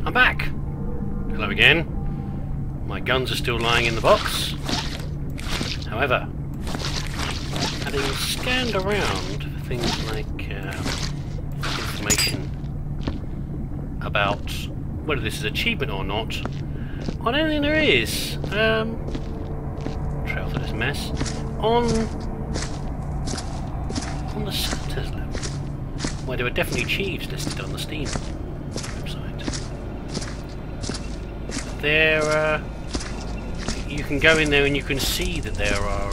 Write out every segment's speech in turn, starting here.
I'm back! Hello again. My guns are still lying in the box. However, having scanned around for things like information about whether this is achievement or not, I don't think there is. Trail through this mess. On the Santa's level, where there are definitely achieves listed on the Steam website. There, you can go in there and you can see that there are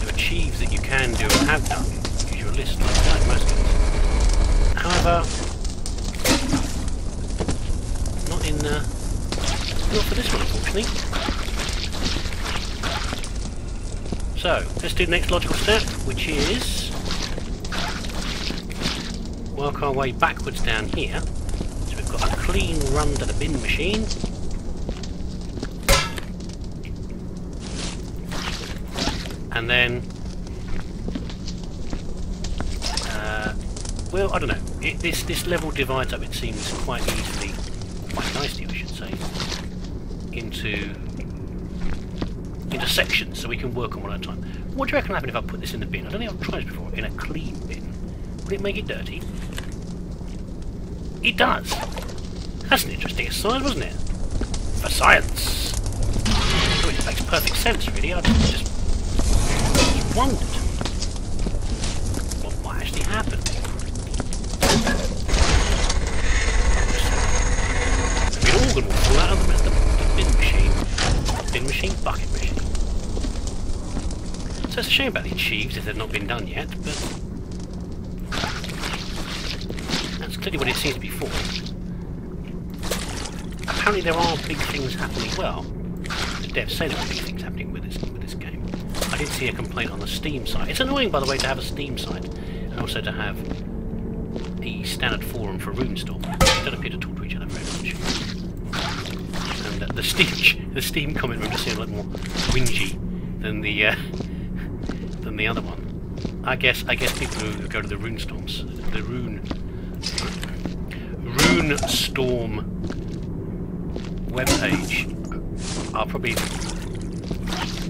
achieves that you can do and have done. Use your list like most things. However, not for this one, unfortunately. So, let's do the next logical step, which is work our way backwards down here. So we've got a clean run to the bin machine. And then, well, I don't know. This level divides up, it seems, quite easily, quite nicely, I should say, into sections, so we can work on one at a time. What do you reckon will happen if I put this in the bin? I don't think I've tried this before. In a clean bin, would it make it dirty? It does. That's an interesting exercise, wasn't it? For science. Oh, it makes perfect sense, really. I just wondered what might actually happen. Maybe an organ will fall out of the bin machine. Bin machine, bucket machine. So it's a shame about the achieves if they've not been done yet, but that's clearly what it seems to be for. Apparently there are big things happening. Well, the devs say there are big things happening with this game. I did see a complaint on the Steam site. It's annoying, by the way, to have a Steam site and also to have the standard forum for RuneStorm. They don't appear to talk to each other very much. And the Steam comment room just seems a lot more whingy than the other one. I guess people who go to the RuneStorms, the RuneStorm webpage are probably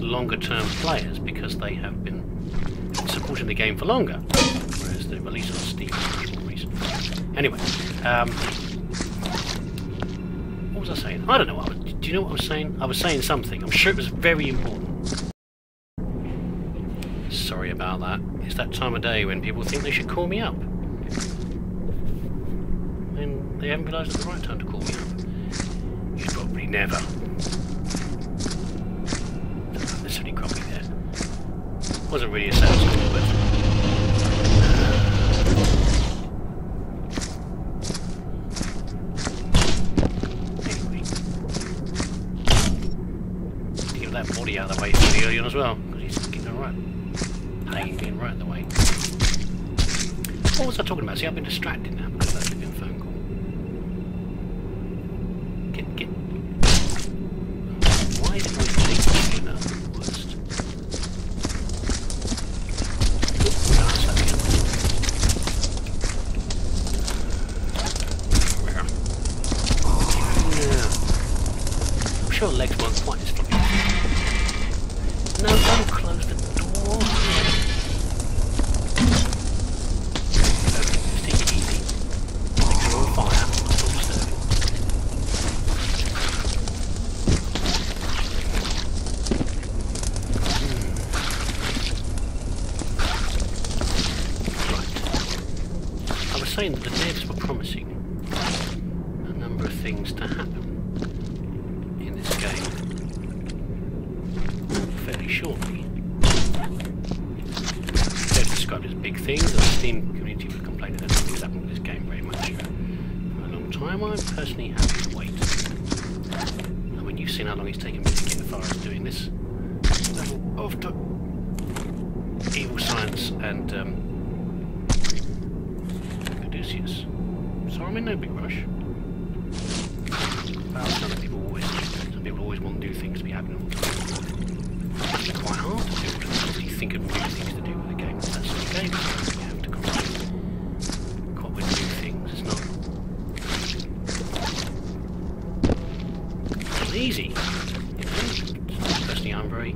longer term players because they have been supporting the game for longer, whereas the release on Steam is much more recent. Anyway, what was I saying? I don't know. Do you know what I was saying? I was saying something. I'm sure it was very important. Sorry about that. It's that time of day when people think they should call me up. And they haven't realised it's the right time to call me up. You'd probably never. Not necessarily grumpy there. Wasn't really a sales call, but... anyway. To get that body out of the way fairly early on as well, because he's getting it right. Being right in the way. What was I talking about? See, I've been distracted now because that's been a phone call. Get. Why is it always taking the worst? I'm sure legs weren't quite as floppy. No, don't close the door. Saying that the devs were promising a number of things to happen in this game fairly shortly. They've described it as big things, and the Steam community would complain that nothing's happened with this game very much for a long time. I'm personally happy to wait. I mean, you've seen how long it's taken me to get as far as doing this level of evil science and so I'm in no big rush. Well, some people always want new things to be happening all the time. It's quite hard to do to actually think of new things to do with a game. That's the game. You have to cooperate with new things. It's not easy. Personally, I'm very...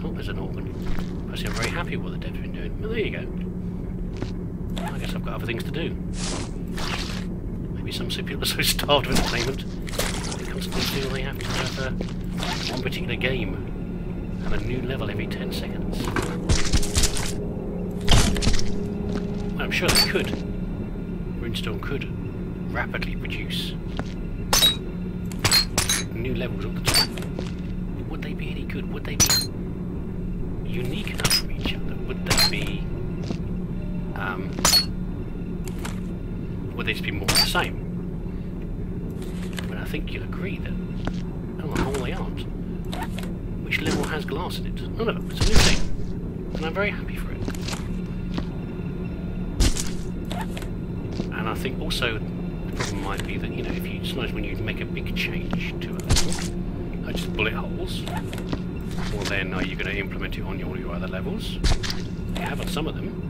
Oh, there's an organ. Personally, I'm very happy with what the devs have been doing. Well, there you go. I guess I've got other things to do. Maybe some people are so starved of entertainment, they constantly feel they have to have one particular game have a new level every 10 seconds. Well, I'm sure they could. Brimstone could rapidly produce new levels all the time. Would they be any good? Would they be unique enough from each other? Would they be... would they just be more of the same? Well, I think you'll agree that on the whole they aren't. Which level has glass in it? Oh no, it's a new thing. And I'm very happy for it. And I think also the problem might be that, you know, if you sometimes when you make a big change to a level, just bullet holes, well then are you going to implement it on all your other levels? You have on some of them.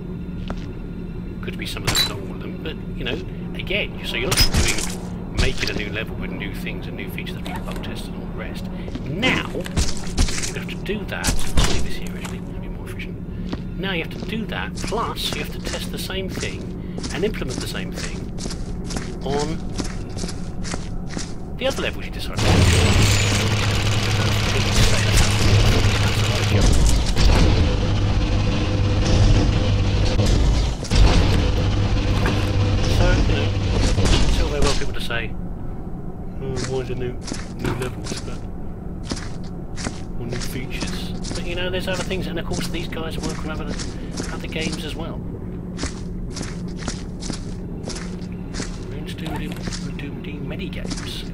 Could be some of them, not all of them, but you know, again, so you're not making a new level with new things and new features that have been bug tested and all the rest. Now you have to do that. I'll leave this here actually, it'll be more efficient. Now you have to do that, plus you have to test the same thing and implement the same thing on the other levels you decided to do. So, you know, it's still very well people to say, oh, why is there new levels, but, or new features. But you know, there's other things, and of course these guys work on other games as well. We're doing many games.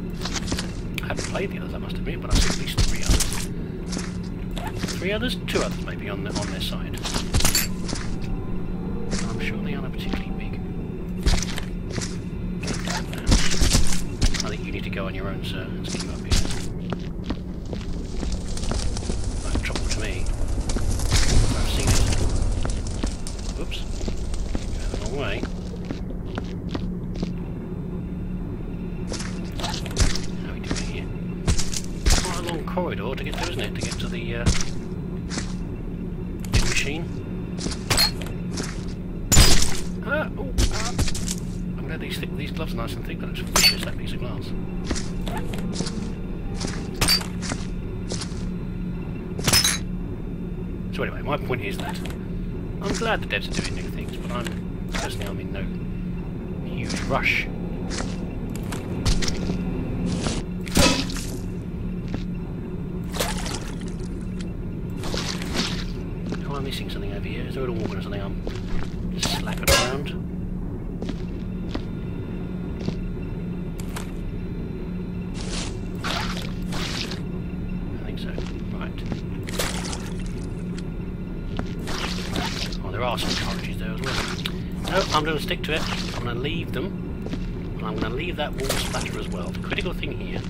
I haven't played the others, I must admit, but I've seen at least 3 others. 3 others? 2 others maybe on their side. I'm sure they aren't particularly big. I think you need to go on your own, sir, and keep up here. No trouble to me. I've seen it. Whoops. Go the wrong way. How are we doing here? Quite a long corridor to get through, isn't it? To get to the big machine. I'm glad these gloves are nice and thick, but it's vicious, that piece of glass. So anyway, my point is that I'm glad the devs are doing new things, but I'm in no huge rush. Oh, I'm missing something over here. Is there an organ or something I'm slapping around? There are some cartridges there as well. No, I'm going to stick to it. I'm going to leave them. And I'm going to leave that wall splatter as well. The critical thing here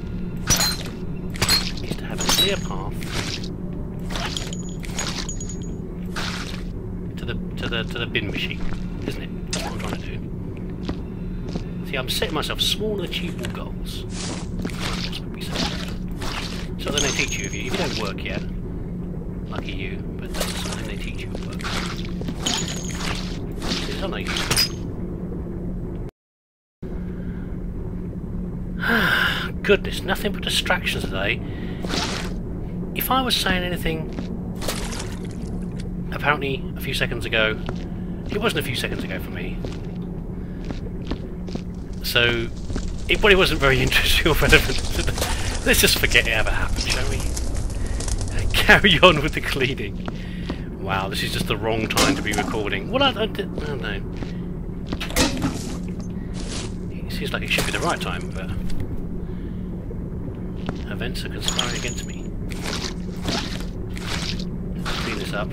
is to have a clear path to the bin machine, isn't it? That's what I'm trying to do. See, I'm setting myself small and achievable goals. So then they teach you if you don't work yet. Lucky you, but that's something they teach you at work. It's not useful. Goodness, nothing but distractions today. If I was saying anything, apparently a few seconds ago, it wasn't a few seconds ago for me. So, it probably wasn't very interesting or relevant. Let's just forget it ever happened, shall we? And carry on with the cleaning. Wow, this is just the wrong time to be recording. Well, I don't know. It seems like it should be the right time, but events are conspiring against me. Let's clean this up.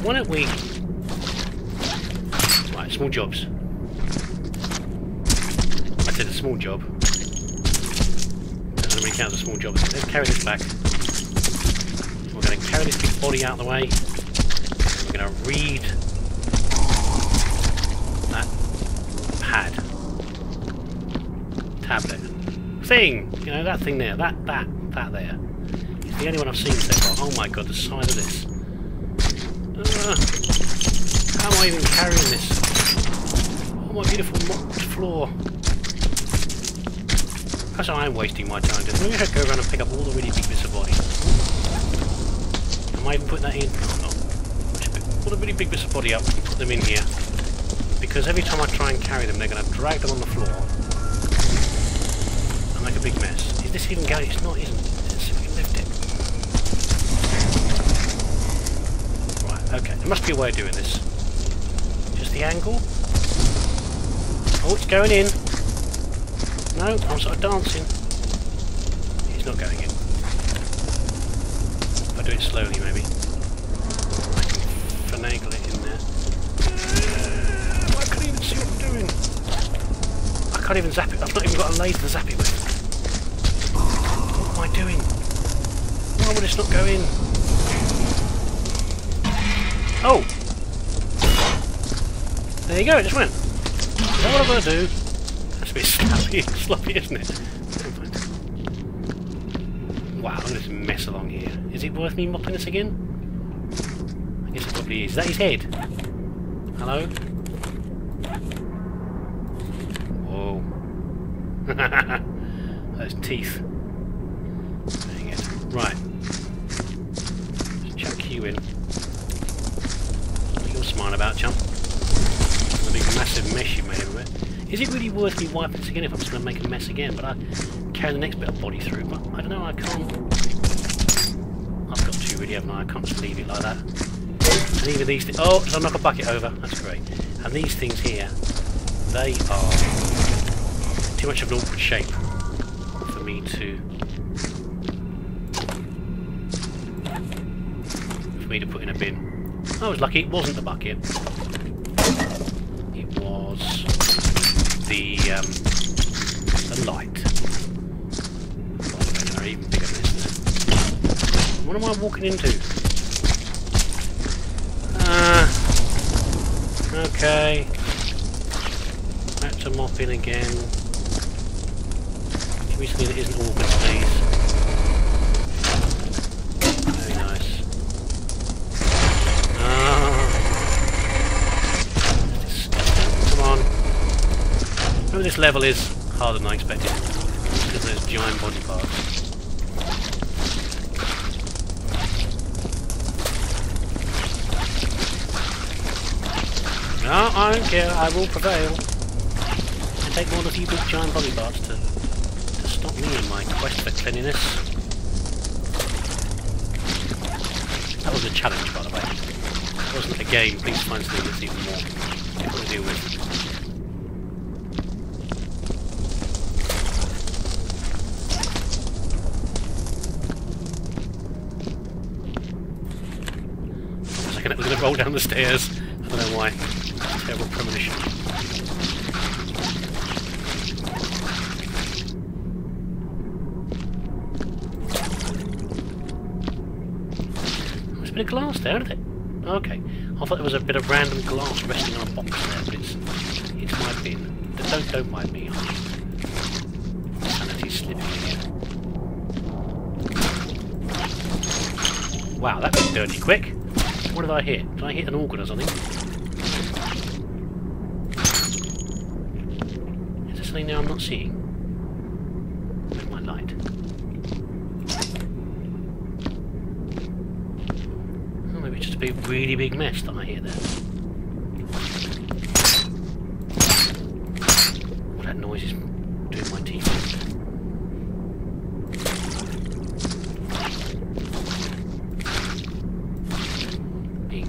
Why don't we... Right, small jobs. I said a small job. Doesn't really count as a small job. Let's carry this back. We're going to carry this big body out of the way. We're going to read that pad. tablet. Thing! You know, that thing there. That there. It's the only one I've seen so far. Oh my god, the size of this. How am I even carrying this? Oh, my beautiful mocked floor. That's how I'm wasting my time doing. Maybe I should go around and pick up all the really big bits of body. Am I even putting that in? No, I'm not. I should pick all the really big bits of body up and put them in here. Because every time I try and carry them, they're going to drag them on the floor and make a big mess. Is this even going? It's not, isn't it? Let's see if we can lift it. Right, okay. There must be a way of doing this. Just the angle. Oh, it's going in. No, I'm sort of dancing. It's not going in. If I do it slowly, maybe. I can finagle it in there. I can't even see what I'm doing. I can't even zap it. I've not even got a laser to zap it with. What am I doing? Why would this not go in? Oh! There you go, it just went. Is that what I'm going to do? That's a bit sloppy, isn't it? Wow, look at this mess along here. Is it worth me mopping this again? I guess it probably is. Is that his head? Hello? Whoa. Those teeth. Dang it. Right. Let's chuck you in. What are you smiling about, chump? The big massive mess you made everywhere. Is it really worth me wiping this again if I'm just going to make a mess again? But I carry the next bit of body through, but I don't know, I can't... I've got to really, haven't I? I can't just leave it like that. And even these things... Oh, did I knock a bucket over? That's great. And these things here, they are too much of an awkward shape for me to... put in a bin. I was lucky, it wasn't the bucket. It was... the light. Or even bigger than this. What am I walking into? Okay. Back to mopping again. Give me something that isn't awkward, please. Very nice. Come on. Remember, this level is harder than I expected because of those giant body parts. No, I don't care. I will prevail. It take more than a few big giant body parts to stop me in my quest for cleanliness. That was a challenge, by the way. It wasn't a game. Please find something that's even more difficult to deal with. We're going to roll down the stairs. I don't know why. Terrible premonition. There's a bit of glass there, isn't it? Okay. I thought there was a bit of random glass resting on a box there, but it's my bin. Don't mind me. Sanity's slipping in here. Wow, that was dirty quick. What did I hit? Did I hit an organ or something? Is there something there I'm not seeing? Where's my light? Oh, maybe it's just a big, really big mess that I hear there. What that noise is doing my teeth.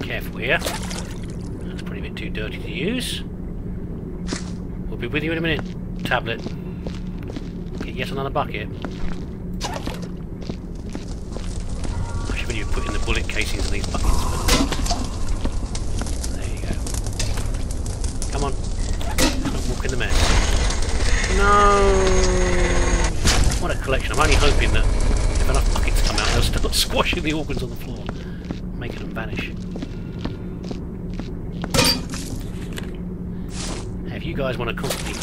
Careful here. That's probably a bit too dirty to use. We'll be with you in a minute, tablet. Get yet another bucket. I should really be putting the bullet casings in these buckets, but there you go. Come on. Don't walk in the mess. No! What a collection. I'm only hoping that if enough buckets come out, they'll start squashing the organs on the floor, making them vanish. If you guys want to constantly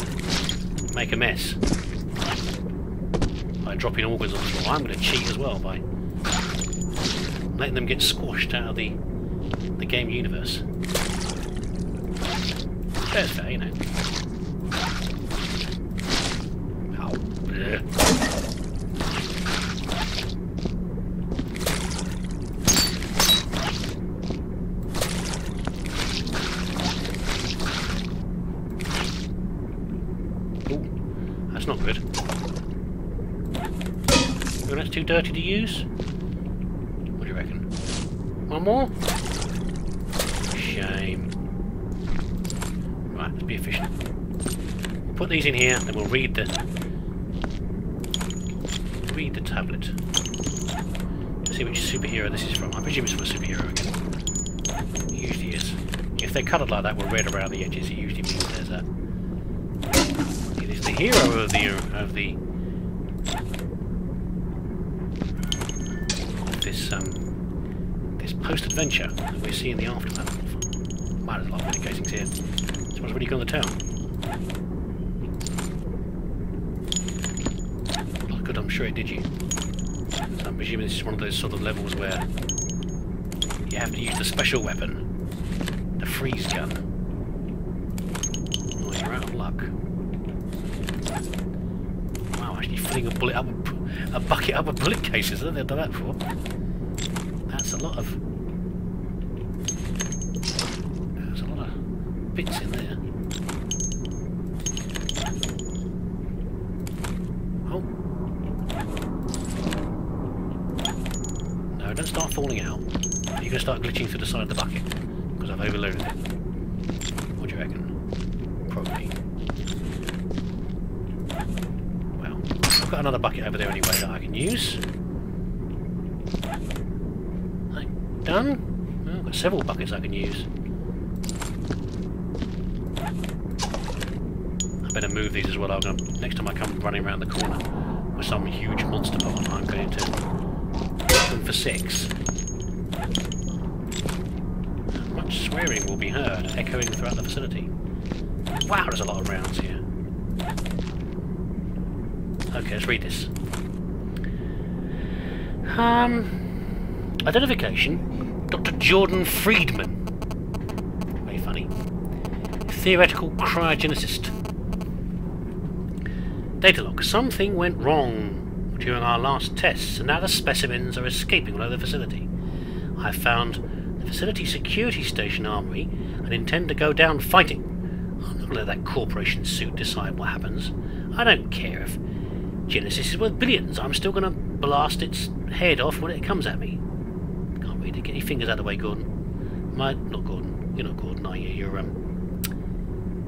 make a mess, started dropping organs on the floor, I'm going to cheat as well by letting them get squashed out of the game universe. Fair's fair, you know. Oh, bleh. That's not good. Well, that's too dirty to use? What do you reckon? One more? Shame. Right, let's be efficient. Put these in here, then we'll read the tablet. Let's see which superhero this is from. I presume it's from a superhero again. It usually is. If they're coloured like that with red around the edges, it usually means there's a... It is the hero of this post-adventure that we're seeing the aftermath of. Wow, there's a lot of many casings here. Someone's really gone to town. Oh, good, I'm sure it did you. So I'm presuming this is one of those sort of levels where you have to use the special weapon, the freeze gun. Oh, you're out of luck. Wow, actually filling a bucket up of bullet cases. I don't think I've done that before. That's a lot of... There's a lot of bits in there. Oh. No, don't start falling out. You're going to start glitching through the side of the bucket, because I've overloaded it. What do you reckon? Probably. Well, I've got another bucket over there anyway that I can use. Done? Oh, I've got several buckets I can use. I better move these as well. Next time I come running around the corner with some huge monster pot, I'm going to put them for 6. Much swearing will be heard, echoing throughout the facility. Wow, there's a lot of rounds here. Okay, let's read this. Identification. Dr. Jordan Friedman. Very funny. Theoretical cryogenesis. Data log. Something went wrong during our last tests, and now the specimens are escaping all over the facility. I found the facility security station armory and intend to go down fighting. I'm not going to let that corporation suit decide what happens. I don't care if Genesis is worth billions. I'm still going to blast its head off when it comes at me. Get your fingers out of the way, Gordon. Not Gordon. You're not Gordon, are you?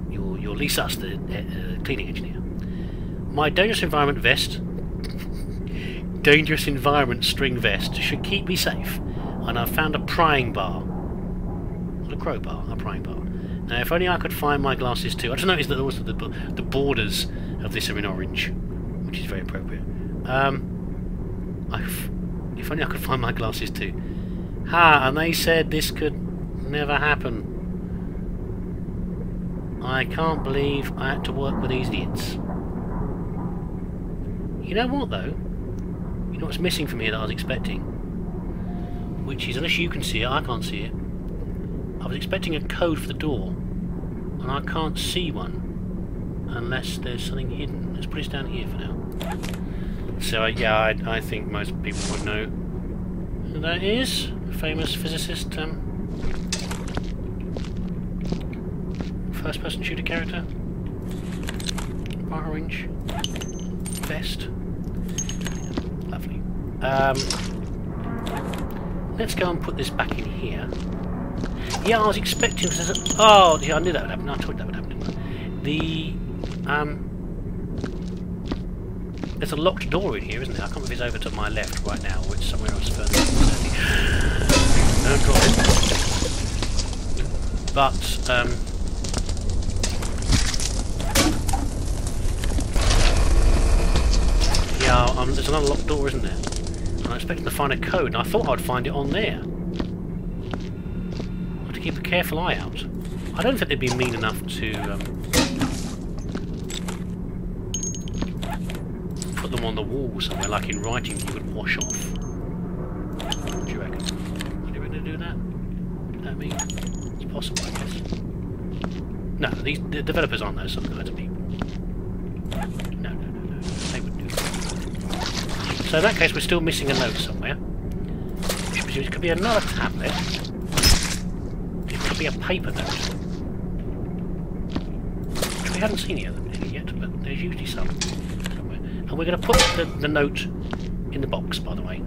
You're Lisa, the cleaning engineer. My dangerous environment vest, dangerous environment string vest, should keep me safe. And I've found a prying bar. Not a crowbar, a prying bar. Now, if only I could find my glasses too. I just noticed that also the borders of this are in orange, which is very appropriate. If only I could find my glasses too. And they said this could never happen. I can't believe I had to work with these idiots. You know what, though? You know what's missing from here that I was expecting? Which is, unless you can see it, I can't see it. I was expecting a code for the door, and I can't see one unless there's something hidden. Let's put this down here for now. So, yeah, I think most people would know who that is. Famous physicist, first-person shooter character, bright orange vest, lovely. Let's go and put this back in here. Yeah, I was expecting. Oh, yeah, I knew that would happen. I told you that would happen. Didn't I? There's a locked door in here, isn't there? I can't remember if it's over to my left right now, or it's somewhere else further. Oh god. But, yeah, there's another locked door, isn't there? And I'm expecting to find a code, and I thought I'd find it on there. I have to keep a careful eye out. I don't think they'd be mean enough to put them on the wall somewhere, like in writing, you would wash off. What do you reckon? Are you going to do that? That mean? It's possible, I guess. No, the developers aren't those sort of kinds of people. No. They wouldn't do that. So in that case, we're still missing a note somewhere. It could be another tablet. It could be a paper note. We haven't seen any of them yet, but there's usually some somewhere. And we're going to put the note in the box, by the way.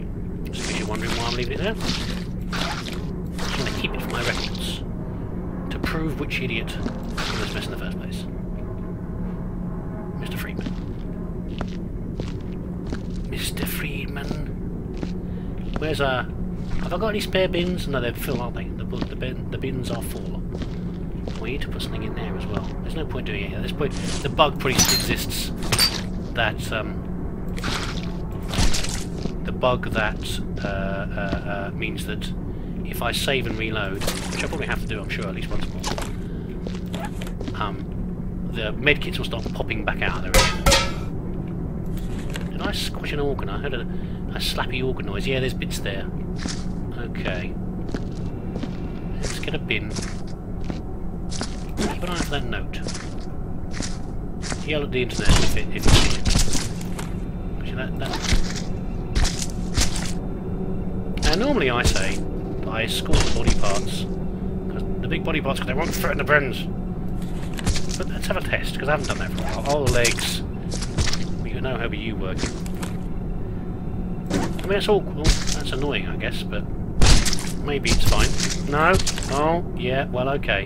Just in case you're wondering why I'm leaving it there. I just want to keep it for my records. To prove which idiot did this mess in the first place. Mr. Friedman. Mr. Friedman. Where's our... Have I got any spare bins? No, they're full, aren't they? The bins are full. We need to put something in there as well. There's no point doing it at this point. The bug probably exists that the bug that means that if I save and reload, which I probably have to do, I'm sure, at least once more, the medkits will start popping back out of there. Did I squash an organ? I heard a slappy organ noise. Yeah, there's bits there. Okay. Let's get a bin. Keep an eye for that note. Yell at the internet if you see it. Now normally I say that I escort the body parts, because the big body parts, because they won't threaten the friends. But let's have a test, because I haven't done that for a while. All the legs. We know how you working. I mean, it's all cool. That's annoying, I guess, but maybe it's fine. No? Oh, yeah, well, okay.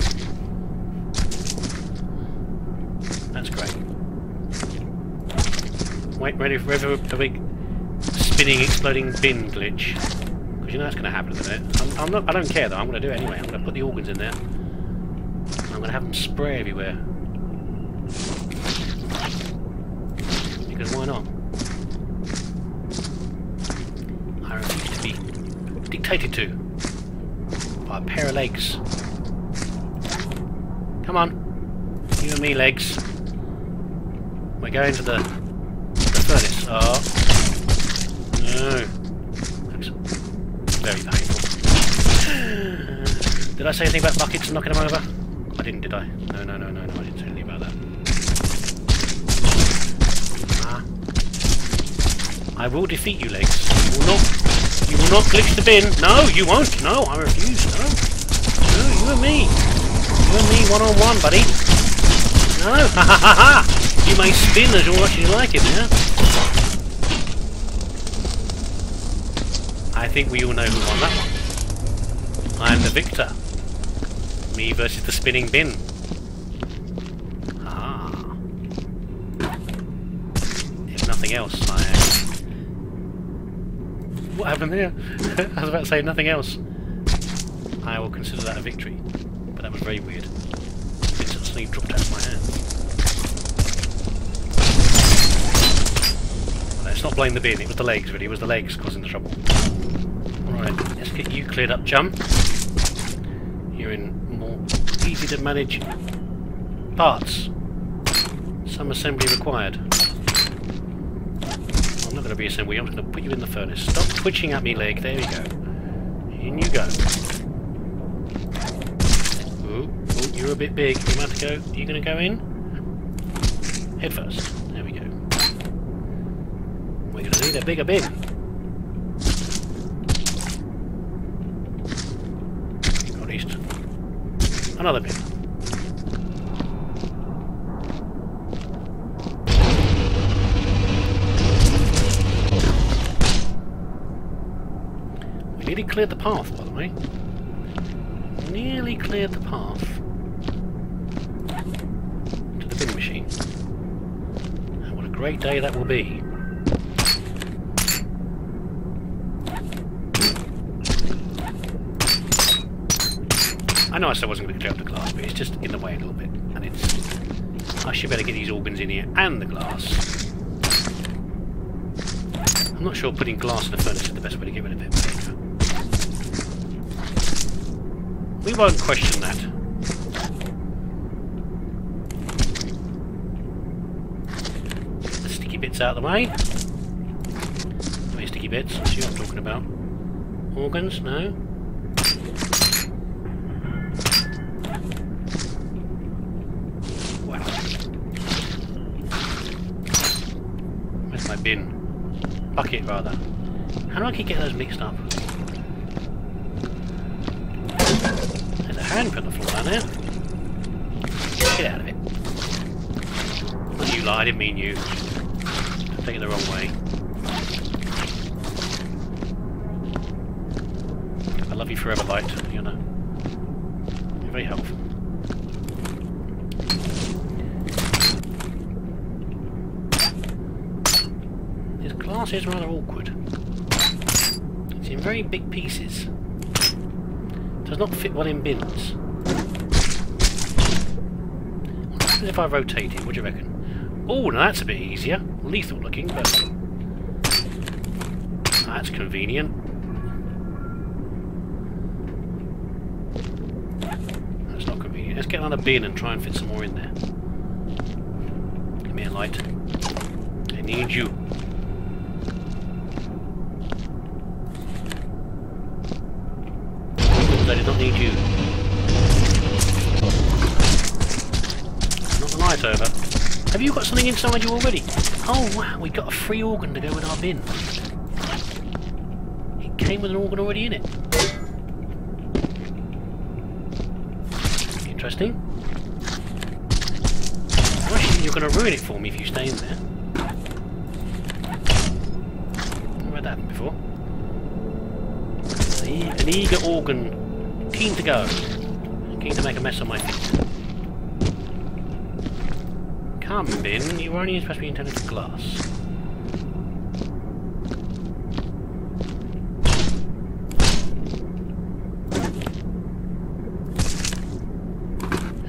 That's great. Wait, ready for a big spinning, exploding bin glitch. Because you know that's going to happen in a minute. I don't care though, I'm going to do it anyway. I'm going to put the organs in there. I'm going to have them spray everywhere. Because why not? I refuse to be dictated to by a pair of legs. Come on. You and me, legs. We're going to the furnace. Oh. No. That's very painful. Did I say anything about buckets and knocking them over? I didn't, did I? No, I didn't say anything about that. I will defeat you, legs. You will not glitch the bin. No, you won't. No, I refuse. No, you and me. You and me one-on-one, buddy. No, ha ha ha ha! You may spin as much as you like it, yeah? I think we all know who won that one. I am the victor. Me versus the spinning bin. Ah. If nothing else, What happened there? I was about to say nothing else. I will consider that a victory. But that was very weird. It suddenly dropped out of my hand. Well, let's not blame the bin, it was the legs really, it was the legs causing the trouble. Right, let's get you cleared up, chum. You're in more easy to manage parts. Some assembly required. I'm not going to be assembly, I'm just going to put you in the furnace. Stop twitching at me, leg, there we go. In you go. Oh, you're a bit big. You might have to go. Are you going to go in? Head first. There we go. We're going to need a bigger bin. Or at least another bin. We nearly cleared the path, by the way. Nearly cleared the path to the bin machine. And what a great day that will be. I know I said I wasn't going to clear up the glass, but it's just in the way a little bit. And it's... I should better get these organs in here and the glass. I'm not sure putting glass in the furnace is the best way to get rid of it. We won't question that. The sticky bits out of the way. sticky bits. That's what I'm talking about. Organs? No? Wow. Where's my bin? Bucket, rather. How do I keep getting those mixed up? There's a handprint on the floor down there. Get out of it. Well, you lie, I didn't mean you. I'm taking it the wrong way. I love you forever, Light, you know. You're very helpful. This glass is rather awkward. It's in very big pieces. Does not fit well in bins. What happens if I rotate it? What do you reckon? Oh, now that's a bit easier. Lethal looking, but that's convenient. That's not convenient. Let's get another bin and try and fit some more in there. Give me a light. I need you. I did not need you. Not the light over. Have you got something inside you already? Oh wow, we got a free organ to go with our bin. It came with an organ already in it. Interesting. I'm actually you're going to ruin it for me if you stay in there. Never had that happen before. An eager organ. Keen to go. Keen to make a mess of my feet. Come, bin. You were only supposed to be intended for glass.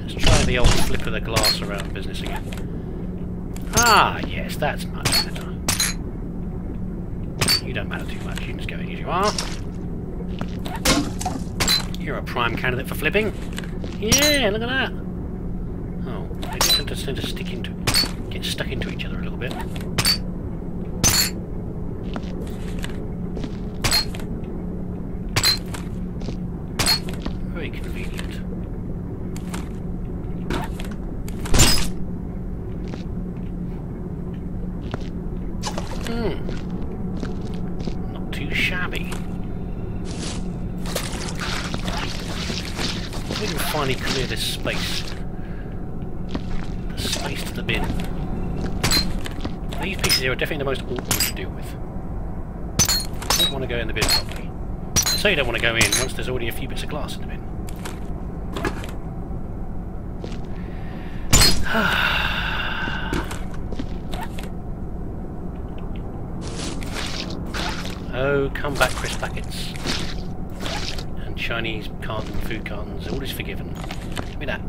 Let's try the old flip of the glass around business again. Ah, yes, that's much better. You don't matter too much. You can just go in as you are. You're a prime candidate for flipping. Yeah, look at that. Oh, they tend to stick into, get stuck into each other a little bit. Very convenient. Not too shabby. We can finally clear this space. The space to the bin. These pieces here are definitely the most awkward to deal with. You don't want to go in the bin properly. I say you don't want to go in once there's already a few bits of glass in the bin. Oh, come back, crisp packets. Chinese carton, food cartons, all is forgiven. Give me that.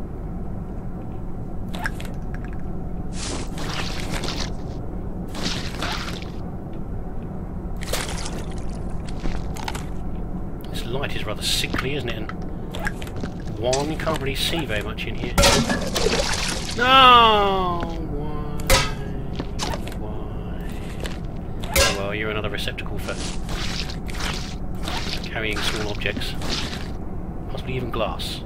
This light is rather sickly, isn't it? And one, you can't really see very much in here. No! Why? Oh well, you're another receptacle for carrying small objects. Possibly even glass.